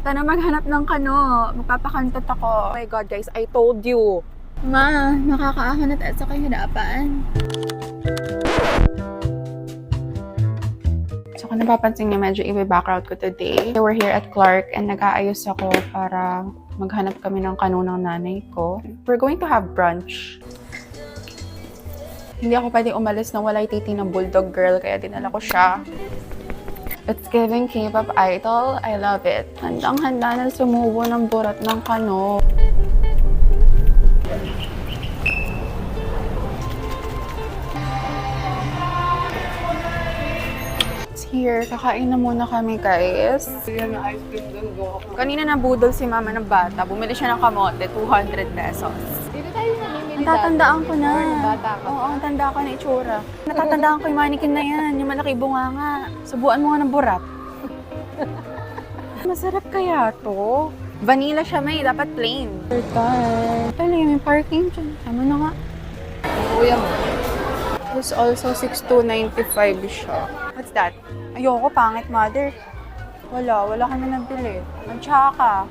Sana maghanap ng kano. Magpapakantot ako. Oh my God, guys, I told you. Ma, nakakaahanat at sa kahirapan. So kung napapansin niyo, medyo iba-background ko today. So we're here at Clark and nag-aayos ako para maghanap kami ng kano ng nanay ko. We're going to have brunch. Hindi ako pwede umalis nang wala'y titi ng bulldog girl, kaya dinala ko siya. It's giving K-pop idol. I love it. Handang-handa na sumubo ng burat ng kano. It's here. Kakain na muna kami, guys. Kanina nabudol si mama ng bata. Bumili siya ng kamote, 200 pesos. Dito tayo namimili Natatandaan ko na. Bata ka. Oo, tanda ko na itsura. Natatandaan ko yung mannequin na yan. Yung malaki bunganga. Subuan mo nga ng burat. Masarap kaya to? Vanilla siya, may. Dapat plain. Ano yung parking dyan? Tama na nga. Kuya mo. It's also 6,295 siya. What's that? Ayoko, pangit, mother. Wala kami nabili. Mantsaka.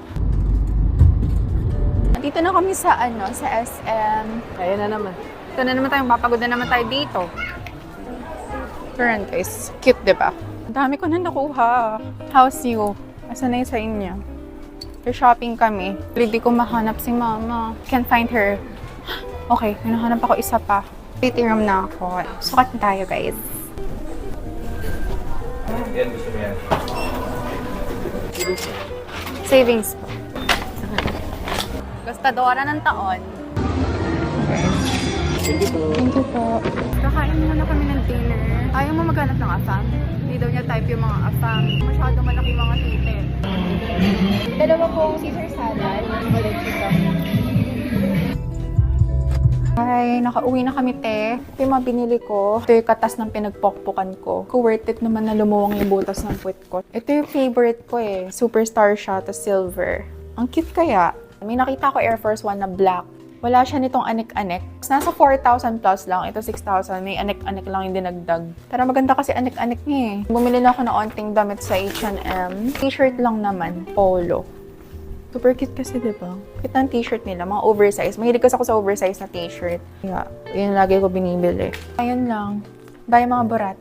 Nandito na kami sa sa SM. Ayan na naman. Ito na naman tayo, mapagod na naman tayo dito. Current guys, cute diba? Ang dami ko na nakuha. How's you? Asan na yung sa inyo? Shopping kami. Hindi ko mahanap si mama. Can't find her. Okay, hinahanap ako isa pa. Fitting room na ako. Sukat na tayo guys. Yan, gusto mo yan. Savings po. Gastadora ng taon. Thank you po. Thank you po. Kakain muna kami ng dinner. Ayaw mo maghanap ng afam? Hindi daw niya type yung mga afam. Masyado malaki mga tite. Dalawa pong Caesar salad. Ulit chicken. Ay, nakauwi na kami, te. Ito yung mga binili ko. Ito yung katas ng pinagpokpokan ko. Worth it naman na lumuwang yung butas ng puwet ko. Ito yung favorite ko eh. Superstar siya, tas silver. Ang cute kaya. May nakita ko Air Force One na black. Wala siya nitong anik-anik. Nasa 4,000 plus lang. Ito 6,000. May anik-anik lang yung dinagdag. Pero maganda kasi anik-anik niya eh. Bumili na ako ng onting damit sa H&M. T-shirt lang naman. Polo. Super cute kasi, diba? Cute ng t-shirt nila. Mga oversize. Mahilig kasi ako sa oversize na t-shirt. Kaya, yun lagi ko binibili. Ayun lang. Bye mga burat.